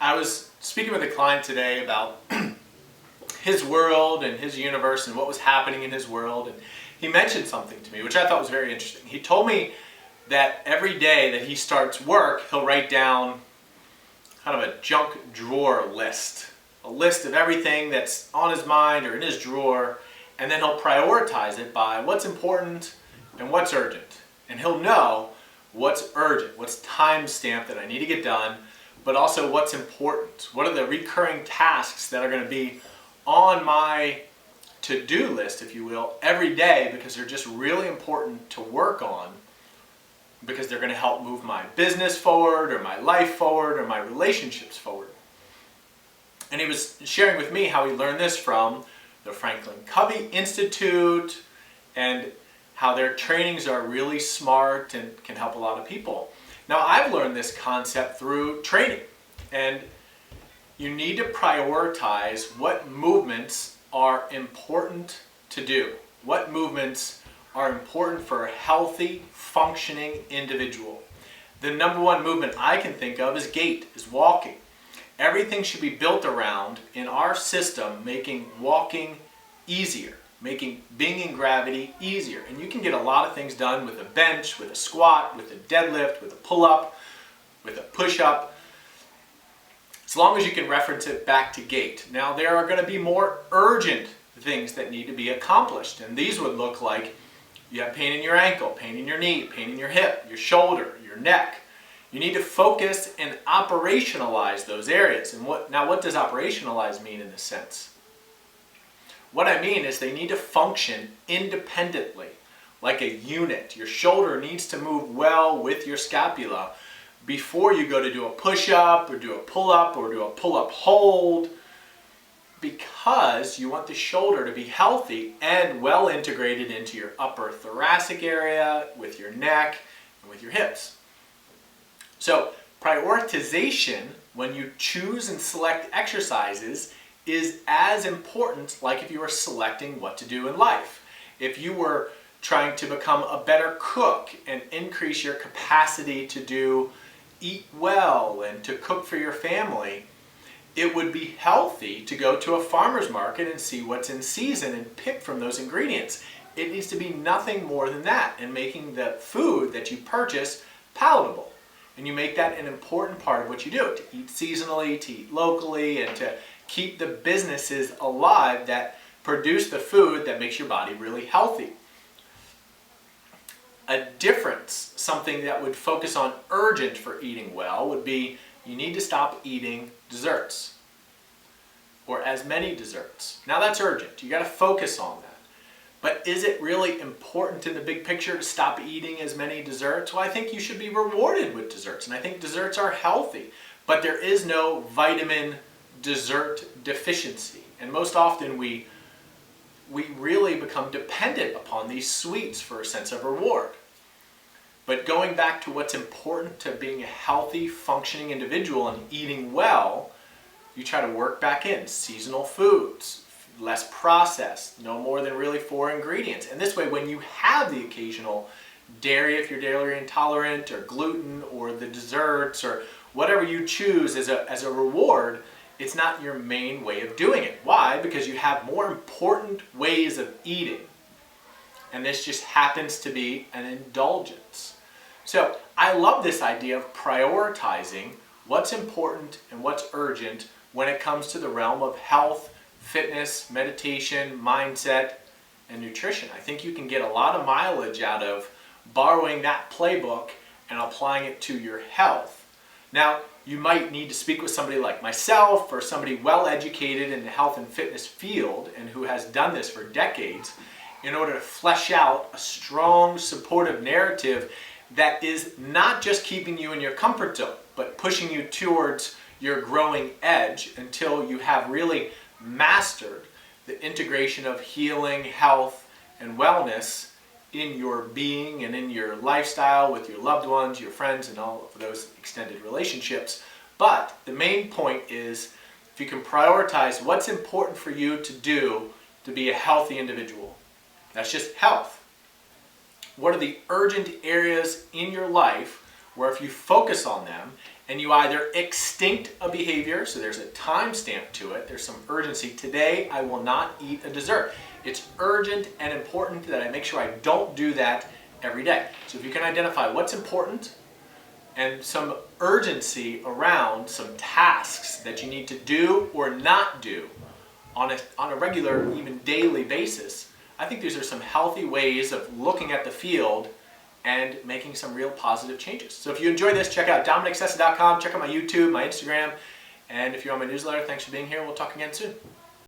I was speaking with a client today about his world and his universe and what was happening in his world, and he mentioned something to me which I thought was very interesting. He told me that every day that he starts work, he'll write down kind of a junk drawer list, a list of everything that's on his mind or in his drawer, and then he'll prioritize it by what's important and what's urgent. And he'll know what's urgent, what's time stamped that I need to get done, but also what's important. What are the recurring tasks that are going to be on my to-do list, if you will, every day, because they're just really important to work on, because they're going to help move my business forward or my life forward or my relationships forward. And he was sharing with me how he learned this from the Franklin Covey Institute and how their trainings are really smart and can help a lot of people. Now, I've learned this concept through training, and you need to prioritize what movements are important to do, what movements are important for a healthy, functioning individual. The number one movement I can think of is gait, is walking. Everything should be built around, in our system, making walking easier, making being in gravity easier. And you can get a lot of things done with a bench, with a squat, with a deadlift, with a pull-up, with a push-up, as long as you can reference it back to gait. Now, there are going to be more urgent things that need to be accomplished, and these would look like you have pain in your ankle, pain in your knee, pain in your hip, your shoulder, your neck. You need to focus and operationalize those areas. And what does operationalize mean in this sense? What I mean is they need to function independently, like a unit. Your shoulder needs to move well with your scapula before you go to do a push-up or do a pull-up or do a pull-up hold, because you want the shoulder to be healthy and well integrated into your upper thoracic area, with your neck, and with your hips. So prioritization, when you choose and select exercises, is as important like if you were selecting what to do in life. If you were trying to become a better cook and increase your capacity to eat well and to cook for your family, it would be healthy to go to a farmer's market and see what's in season and pick from those ingredients. It needs to be nothing more than that, and making the food that you purchase palatable. And you make that an important part of what you do, to eat seasonally, to eat locally, and to keep the businesses alive that produce the food that makes your body really healthy. A difference, something that would focus on urgent for eating well, would be you need to stop eating desserts, or as many desserts. Now that's urgent. You got to focus on that. But is it really important in the big picture to stop eating as many desserts? Well, I think you should be rewarded with desserts, and I think desserts are healthy, but there is no vitamin dessert deficiency. And most often we really become dependent upon these sweets for a sense of reward. But going back to what's important to being a healthy, functioning individual and eating well, you try to work back in seasonal foods, less processed, no more than really 4 ingredients. And this way, when you have the occasional dairy, if you're dairy intolerant, or gluten, or the desserts, or whatever you choose as a reward, it's not your main way of doing it. Why? Because you have more important ways of eating. And this just happens to be an indulgence. So I love this idea of prioritizing what's important and what's urgent when it comes to the realm of health, fitness, meditation, mindset, and nutrition. I think you can get a lot of mileage out of borrowing that playbook and applying it to your health. Now, you might need to speak with somebody like myself, or somebody well educated in the health and fitness field and who has done this for decades, in order to flesh out a strong, supportive narrative that is not just keeping you in your comfort zone, but pushing you towards your growing edge until you have really mastered the integration of healing, health, and wellness in your being and in your lifestyle with your loved ones, your friends, and all of those extended relationships. But the main point is, if you can prioritize what's important for you to do to be a healthy individual. That's just health. What are the urgent areas in your life where if you focus on them and you either extinct a behavior, so there's a time stamp to it, there's some urgency. Today, I will not eat a dessert. It's urgent and important that I make sure I don't do that every day. So if you can identify what's important and some urgency around some tasks that you need to do or not do on a regular, even daily basis, I think these are some healthy ways of looking at the field and making some real positive changes. So if you enjoyed this, check out DominicSessa.com, check out my YouTube, my Instagram, and if you're on my newsletter, thanks for being here. We'll talk again soon.